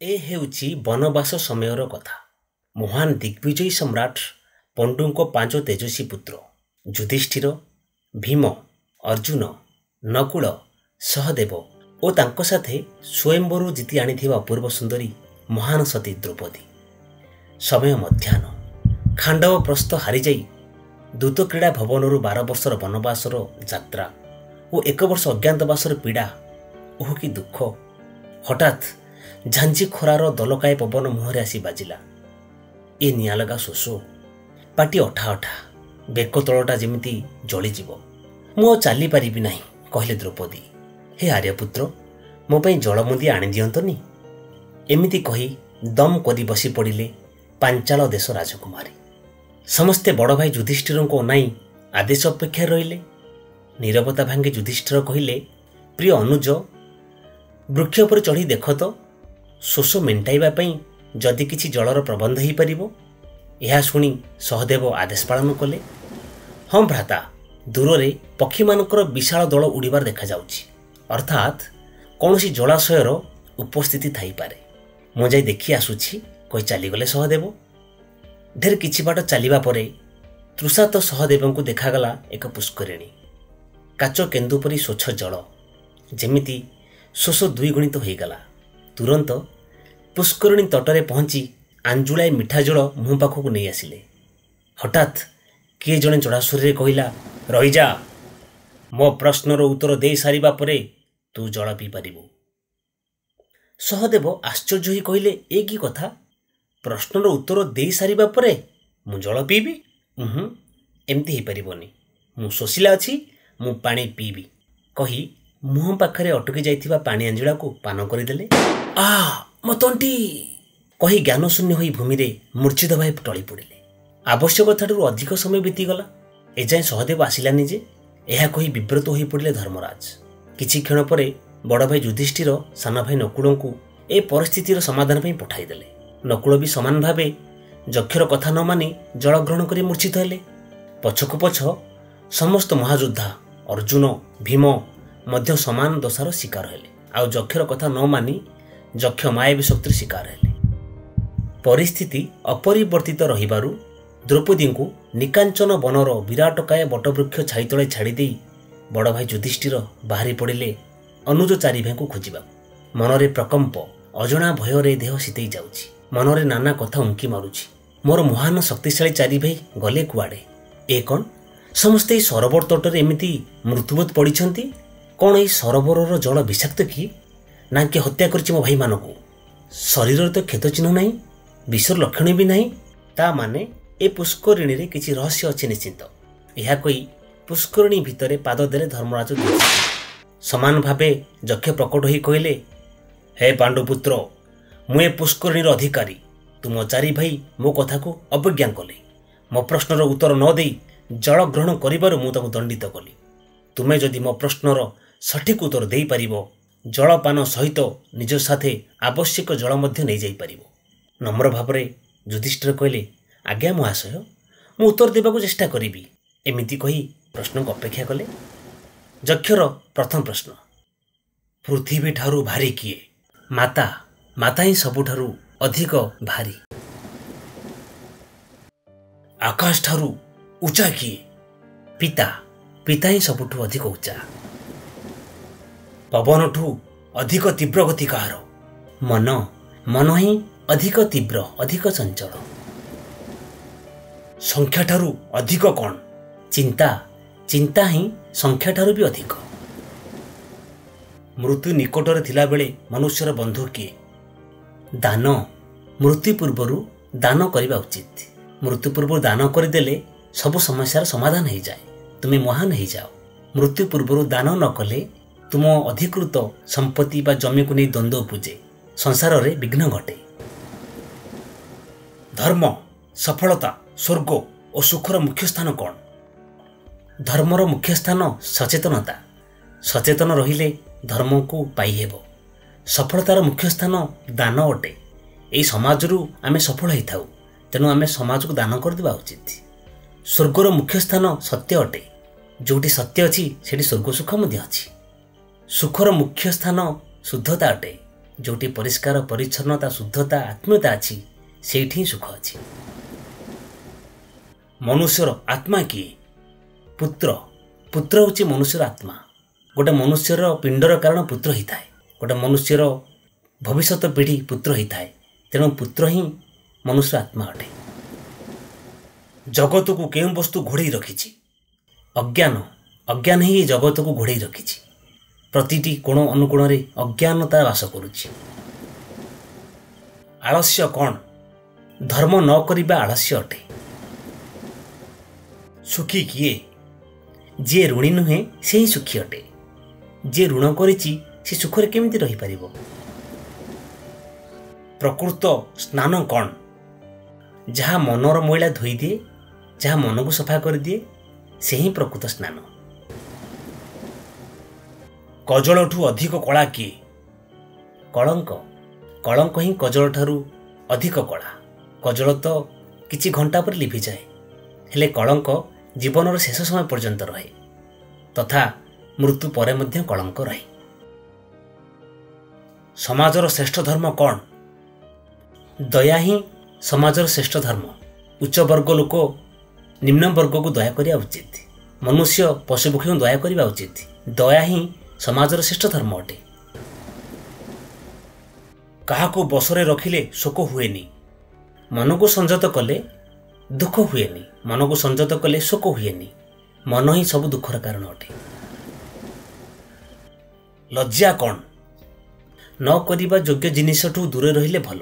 ଏ ହେଉଛି ବନବାସ ସମୟର କଥା। ମହାନ ଦିଗ୍ବିଜୟୀ ସମ୍ରାଟ ପଣ୍ଡୁଙ୍କ 5 ତେଜସ୍ୱୀ ପୁତ୍ର ଯୁଧିଷ୍ଠିର, ଭୀମ, ଅର୍ଜୁନ, ନକୁଳ, ସହଦେବ ଓ ତାଙ୍କ ସାଥେ ସ୍ୱୟଂବରୁ ଜିତି ଆଣିଥିବା ଅପୂର୍ବ ସୁନ୍ଦରୀ ମହାନ ସତୀ ଦ୍ରୌପଦୀ। ସମୟ ମଧ୍ୟାହ୍ନ। ଖାଣ୍ଡବ ପ୍ରସ୍ଥ ହାରିଯାଇ ଦୂତ କ୍ରୀଡ଼ା ଭବନରୁ 12 ବର୍ଷର ବନବାସର ଯାତ୍ରା ଓ 1 ବର୍ଷ ଅଜ୍ଞାତବାସର ପୀଡ଼ା। ଓହ କି ଦୁଃଖ! ହଠାତ୍ ଝାଞ୍ଜି ଖରାର ଦଲକାଏ ପବନ ମୁହଁରେ ଆସି ବାଜିଲା। ଏ ନିଆଲଗା ଶୋଷ, ପାଟି ଅଠା ଅଠା, ବେକ ତଳଟା ଯେମିତି ଜଳିଯିବ। ମୁଁ ଆଉ ଚାଲିପାରିବି ନାହିଁ, କହିଲେ ଦ୍ରୌପଦୀ। ହେ ଆର୍ଯ୍ୟପୁତ୍ର, ମୋ ପାଇଁ ଜଳମୁଦି ଆଣିଦିଅନ୍ତନି। ଏମିତି କହି ଦମ୍ କରି ବସି ପଡ଼ିଲେ ପାଞ୍ଚାଳ ଦେଶ ରାଜକୁମାରୀ। ସମସ୍ତେ ବଡ଼ ଭାଇ ଯୁଧିଷ୍ଠିରଙ୍କୁ ଅନାଇ ଆଦେଶ ଅପେକ୍ଷାରେ ରହିଲେ। ନୀରବତା ଭାଙ୍ଗି ଯୁଧିଷ୍ଠିର କହିଲେ, ପ୍ରିୟ ଅନୁଜ, ବୃକ୍ଷ ଉପରେ ଚଢ଼ି ଦେଖ ତ, ଶୋଷ ମେଣ୍ଟାଇବା ପାଇଁ ଯଦି କିଛି ଜଳର ପ୍ରବନ୍ଧ ହୋଇପାରିବ। ଏହା ଶୁଣି ସହଦେବ ଆଦେଶ ପାଳନ କଲେ। ହଁ ଭ୍ରାତା, ଦୂରରେ ପକ୍ଷୀମାନଙ୍କର ବିଶାଳ ଦଳ ଉଡ଼ିବାର ଦେଖାଯାଉଛି, ଅର୍ଥାତ୍ କୌଣସି ଜଳାଶୟର ଉପସ୍ଥିତି ଥାଇପାରେ। ମୁଁ ଯାଇ ଦେଖି ଆସୁଛି, କହି ଚାଲିଗଲେ ସହଦେବ। ଢେର କିଛି ବାଟ ଚାଲିବା ପରେ ତୃଷାତ ସହଦେବଙ୍କୁ ଦେଖାଗଲା ଏକ ପୁଷ୍କରିଣୀ। କାଚ କେନ୍ଦୁ ପରି ସ୍ୱଚ୍ଛ ଜଳ, ଯେମିତି ଶୋଷ ଦ୍ୱିଗୁଣିତ ହୋଇଗଲା। ତୁରନ୍ତ ପୁଷ୍କରିଣୀ ତଟରେ ପହଞ୍ଚି ଆଞ୍ଜୁଳାଏ ମିଠା ଜଳ ମୁହଁ ପାଖକୁ ନେଇ ଆସିଲେ। ହଠାତ୍ କିଏ ଜଣେ ଚଢ଼ାସୁରରେ କହିଲା, ରହିଯା, ମୋ ପ୍ରଶ୍ନର ଉତ୍ତର ଦେଇ ସାରିବା ପରେ ତୁ ଜଳ ପିଇପାରିବୁ। ସହଦେବ ଆଶ୍ଚର୍ଯ୍ୟ ହୋଇ କହିଲେ, ଏ କି କଥା? ପ୍ରଶ୍ନର ଉତ୍ତର ଦେଇ ସାରିବା ପରେ ମୁଁ ଜଳ ପିଇବି? ଏମିତି ହେଇପାରିବନି। ମୁଁ ଶୋଷିଲା ଅଛି, ମୁଁ ପାଣି ପିଇବି, କହି ମୁହଁ ପାଖରେ ଅଟକି ଯାଇଥିବା ପାଣି ଆଞ୍ଜୁଳାକୁ ପାନ କରିଦେଲେ। ମୋ ତଣ୍ଟି, କହି ଜ୍ଞାନଶୂନ୍ୟ ହୋଇ ଭୂମିରେ ମୂର୍ଚ୍ଛିତ ଭାଇ ଟଳି ପଡ଼ିଲେ। ଆବଶ୍ୟକତାଠାରୁ ଅଧିକ ସମୟ ବିତିଗଲା, ଏଯାଏଁ ସହଦେବ ଆସିଲାନି ଯେ। ଏହା କହି ବିବ୍ରତ ହୋଇ ପଡ଼ିଲେ ଧର୍ମରାଜ। କିଛି କ୍ଷଣ ପରେ ବଡ଼ ଭାଇ ଯୁଧିଷ୍ଠିର ସାନ ଭାଇ ନକୁଳଙ୍କୁ ଏ ପରିସ୍ଥିତିର ସମାଧାନ ପାଇଁ ପଠାଇଦେଲେ। ନକୁଳ ବି ସମାନ ଭାବେ ଯକ୍ଷର କଥା ନ ମାନି ଜଳ ଗ୍ରହଣ କରି ମୂର୍ଚ୍ଛିତ ହେଲେ। ପଛକୁ ପଛ ସମସ୍ତ ମହାଯୋଦ୍ଧା ଅର୍ଜୁନ, ଭୀମ ମଧ୍ୟ ସମାନ ଦଶାର ଶିକାର ହେଲେ, ଆଉ ଯକ୍ଷର କଥା ନ ମାନି ଯକ୍ଷ ମାୟାବୀ ଶକ୍ତିର ଶିକାର ହେଲେ। ପରିସ୍ଥିତି ଅପରିବର୍ତ୍ତିତ ରହିବାରୁ ଦ୍ରୌପଦୀଙ୍କୁ ନିକାଞ୍ଚନ ବନର ବିରାଟକାୟ ବଟବୃକ୍ଷ ଛାଇ ତଳେ ଛାଡ଼ିଦେଇ ବଡ଼ ଭାଇ ଯୁଧିଷ୍ଠିର ବାହାରି ପଡ଼ିଲେ ଅନୁଜ ଚାରି ଭାଇଙ୍କୁ ଖୋଜିବାକୁ। ମନରେ ପ୍ରକମ୍ପ, ଅଜଣା ଭୟରେ ଦେହ ଶୀତେଇ ଯାଉଛି। ମନରେ ନାନା କଥା ଉଙ୍କି ମାରୁଛି। ମୋର ମହାନ ଶକ୍ତିଶାଳୀ ଚାରି ଭାଇ ଗଲେ କୁଆଡ଼େ? ଏ କ'ଣ ସମସ୍ତେ ଏହି ସରୋବର ତଟରେ ଏମିତି ମୃତ୍ୟୁବତ ପଡ଼ିଛନ୍ତି? କ'ଣ ଏହି ସରୋବରର ଜଳ ବିଷାକ୍ତ କି? ନା କିଏ ହତ୍ୟା କରିଛି ମୋ ଭାଇମାନଙ୍କୁ? ଶରୀରରେ ତ କ୍ଷତ ଚିହ୍ନ ନାହିଁ, ବିଷର ଲକ୍ଷଣ ବି ନାହିଁ। ତା ମାନେ ଏ ପୁଷ୍କରିଣୀରେ କିଛି ରହସ୍ୟ ଅଛି ନିଶ୍ଚିନ୍ତ। ଏହା କହି ପୁଷ୍କରିଣୀ ଭିତରେ ପାଦ ଦେଲେ ଧର୍ମରାଜ ଯୁଧିଷ୍ଠିର। ସମାନ ଭାବେ ଯକ୍ଷ ପ୍ରକଟ ହୋଇ କହିଲେ, ହେ ପାଣ୍ଡୁପୁତ୍ର, ମୁଁ ଏ ପୁଷ୍କରିଣୀର ଅଧିକାରୀ। ତୁମ ଚାରି ଭାଇ ମୋ କଥାକୁ ଅବଜ୍ଞା କଲେ। ମୋ ପ୍ରଶ୍ନର ଉତ୍ତର ନ ଦେଇ ଜଳ ଗ୍ରହଣ କରିବାରୁ ମୁଁ ତାଙ୍କୁ ଦଣ୍ଡିତ କଲି। ତୁମେ ଯଦି ମୋ ପ୍ରଶ୍ନର ସଠିକ୍ ଉତ୍ତର ଦେଇପାରିବ, ଜଳପାନ ସହିତ ନିଜ ସାଥେ ଆବଶ୍ୟକ ଜଳ ମଧ୍ୟ ନେଇଯାଇପାରିବ। ନମ୍ର ଭାବରେ ଯୁଧିଷ୍ଠିର କହିଲେ, ଆଜ୍ଞା ମହାଶୟ, ମୁଁ ଉତ୍ତର ଦେବାକୁ ଚେଷ୍ଟା କରିବି। ଏମିତି କହି ପ୍ରଶ୍ନକୁ ଅପେକ୍ଷା କଲେ। ଯକ୍ଷର ପ୍ରଥମ ପ୍ରଶ୍ନ, ପୃଥିବୀ ଠାରୁ ଭାରି କିଏ? ମାତା, ମାତା ହିଁ ସବୁଠାରୁ ଅଧିକ ଭାରି। ଆକାଶ ଠାରୁ ଉଚ୍ଚା କିଏ? ପିତା, ପିତା ହିଁ ସବୁଠୁ ଅଧିକ ଉଚ୍ଚା। ପବନଠୁ ଅଧିକ ତୀବ୍ର ଗତି କାହାର? ମନ, ମନ ହିଁ ଅଧିକ ତୀବ୍ର, ଅଧିକ ଚଞ୍ଚଳ। ସଂଖ୍ୟାଠାରୁ ଅଧିକ କ'ଣ? ଚିନ୍ତା, ଚିନ୍ତା ହିଁ ସଂଖ୍ୟାଠାରୁ ବି ଅଧିକ। ମୃତ୍ୟୁ ନିକଟରେ ଥିଲାବେଳେ ମନୁଷ୍ୟର ବନ୍ଧୁ କିଏ? ଦାନ। ମୃତ୍ୟୁ ପୂର୍ବରୁ ଦାନ କରିବା ଉଚିତ। ମୃତ୍ୟୁ ପୂର୍ବରୁ ଦାନ କରିଦେଲେ ସବୁ ସମସ୍ୟାର ସମାଧାନ ହେଇଯାଏ। ତୁମେ ମହାନ ହେଇଯାଅ। ମୃତ୍ୟୁ ପୂର୍ବରୁ ଦାନ ନ କଲେ ତୁମ ଅଧିକୃତ ସମ୍ପତ୍ତି ବା ଜମିକୁ ନେଇ ଦ୍ୱନ୍ଦ୍ୱ ଉପୁଜେ, ସଂସାରରେ ବିଘ୍ନ ଘଟେ। ଧର୍ମ, ସଫଳତା, ସ୍ୱର୍ଗ ଓ ସୁଖର ମୁଖ୍ୟ ସ୍ଥାନ କ'ଣ? ଧର୍ମର ମୁଖ୍ୟ ସ୍ଥାନ ସଚେତନତା। ସଚେତନ ରହିଲେ ଧର୍ମକୁ ପାଇହେବ। ସଫଳତାର ମୁଖ୍ୟ ସ୍ଥାନ ଦାନ ଅଟେ। ଏହି ସମାଜରୁ ଆମେ ସଫଳ ହେଇଥାଉ, ତେଣୁ ଆମେ ସମାଜକୁ ଦାନ କରିଦେବା ଉଚିତ। ସ୍ୱର୍ଗର ମୁଖ୍ୟ ସ୍ଥାନ ସତ୍ୟ ଅଟେ। ଯେଉଁଠି ସତ୍ୟ ଅଛି ସେଠି ସ୍ୱର୍ଗ ସୁଖ ମଧ୍ୟ ଅଛି। ସୁଖର ମୁଖ୍ୟ ସ୍ଥାନ ଶୁଦ୍ଧତା ଅଟେ। जोटी परिष्कार परिच्छन्नता शुद्धता आत्मीयता अच्छी सेठी सुख अच्छी। मनुष्यर आत्मा किए? पुत्र। पुत्र होची मनुष्यर आत्मा। गोटे मनुष्यर पिंडर कारण पुत्र ही थाए। गोटे मनुष्यर भविष्यत पीढ़ी पुत्र ही थाए। तेणु पुत्र ही मनुष्य आत्मा अटे। जगत को केउं वस्तु घोड़े रखिछि? अज्ञान। अज्ञान ही जगत को घोड़े रखिछि। प्रतिटी कोण अनुकोण रे अज्ञानता वास करुछि। आलस्य कौन? धर्म न करिबा आलस्य अटे। सुखी किए? जे ऋणी नुहे से ही सुखी अटे। जे ऋण करिछि से सुखरे केमिति रहि परिबो? प्रकृत स्नान कौन? जहाँ मनर मैला धोई दिए, जहाँ मन को सफा कर दिए, से ही प्रकृत स्नान। कजलठू अधिक कला किए? कलंक। कलंक ही कजल ठारू अधिक कला। कजल तो किछि घंटा पर लिभि जाए, हेले कलंक जीवन शेष समय पर्यंत रहे, तथा मृत्यु परे मध्य कलंक रहे। समाजर श्रेष्ठ धर्म कौन? दया ही समाजर श्रेष्ठ धर्म। उच्च वर्ग लोक निम्न वर्ग को दया करिया उचित। मनुष्य पशुपक्षी को दया करिया उचित। दया ही समाजर श्रेष्ठ धर्म अटे। काहाको बसरे रखिले शोक हुएनी। मन को संयत कले दुख हुएनी। मन को संयत कले शोक हुएनी। मन ही सब दुखर कारण अटे। लज्जा कौन? न करिबा योग्य जिनिसठू दूरे रहिले भल।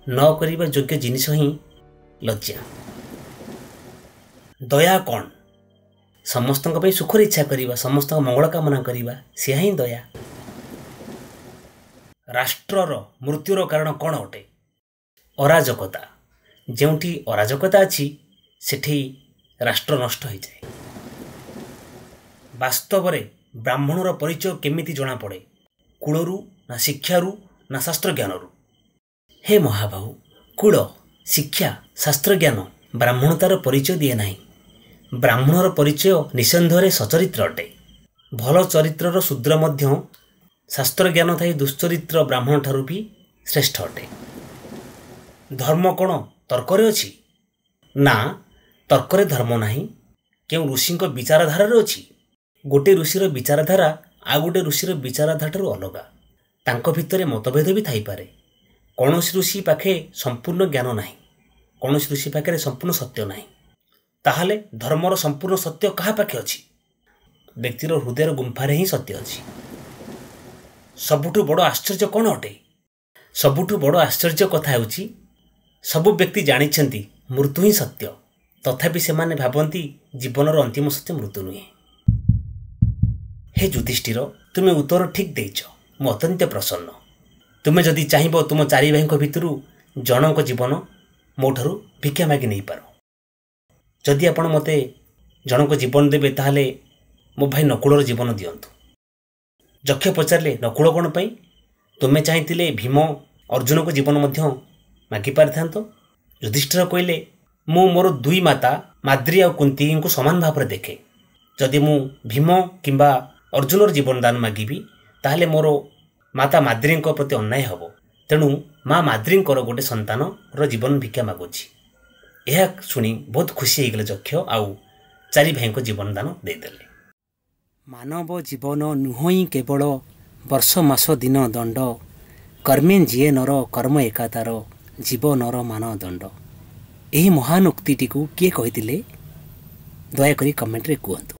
न करिबा योग्य जिनिस ही लज्जा। दया कौन? समस्तक पे सुखर इच्छा करिबा, समस्त मंगल कामना करिबा, से ही दया। राष्ट्रर मृत्युर कारण कौन अटे? अराजकता। जेउठी अराजकता अच्छी सेठी राष्ट्र नष्ट हो जाए। वास्तव में ब्राह्मणर परिचय केमिति जना पड़े? कूलरू ना शिक्षारू ना शास्त्र ज्ञानरू? हे महाबाहु, कूल शिक्षा शास्त्र ज्ञान ब्राह्मणतार परिचय दिए नहीं। ब्राह्मणर परिचय निसंदेह सचरित्र अटे। भल चरित्रर शूद्र मध्य शास्त्र ज्ञान थाई दुश्चरित्र ब्राह्मण ठारू भी श्रेष्ठ अटे। धर्म कौन तर्करे अछि? ना, तर्करे धर्म नहीं। क्यों ऋषि विचारधारा अच्छी? गोटे ऋषिर विचारधारा आ गोटे ऋषिर विचारधारा अलगा। तांको भितरे मतभेद भी थाई पारे। कौनसी ऋषि पाखे संपूर्ण ज्ञान नहीं, कौनसी ऋषि पाखे संपूर्ण सत्य नहीं। ताहले धर्मर संपूर्ण सत्य कहा पाखे अछि? व्यक्तिर हृदयर गुंफारे ही सत्य अछि। सबुठु बड़ आश्चर्य कौन अटे? सबुठु बड़ आश्चर्य कथा हेउछि सबु व्यक्ति जानिछंती मृत्यु ही सत्य, तथापि सेमाने भाबंती जीवनर अंतिम सत्य मृत्यु नुहे। हे युधिष्ठिर, तुमे उत्तर ठीक देइछ। मु अत्यंत प्रसन्न। तुमे जदि चाहिबो तुम चारि भाईक भितरु जनक जीवन मोठारु भिक्षा मागी नहीं पार। जदि आपण मते जनक जीवन देबे ताहले मो भाई नकुलर जीवन दियंतु। जक्ष पचारे नकुल कौन पाई? तुमे चाहिए भीम अर्जुन को जीवन मध्य मागी पारिथांत। युधिष्ठिर कहले, मु मोर दुई माता माद्री और कुंती को समान भाव में देखे। जदि मु भीम किंबा अर्जुनर जीवन दान मागिबी ताहले मोर माता माद्री प्रति अन्याय हब। तेणु माँ माद्री गोटे संतान जीवन भिक्षा मागुछि। यह शुणी बहुत खुशी होगले जक्ष आउ चारि भाई को जीवन दान देदेले। मानव जीवन नुहई केवल वर्ष मास दिन दंड, कर्मे जीए नर कर्म एकातार, जीव नर मान दंड। यही महान उक्तिटी को किए कहिथिले दयाकरी कमेंट रे कहतु।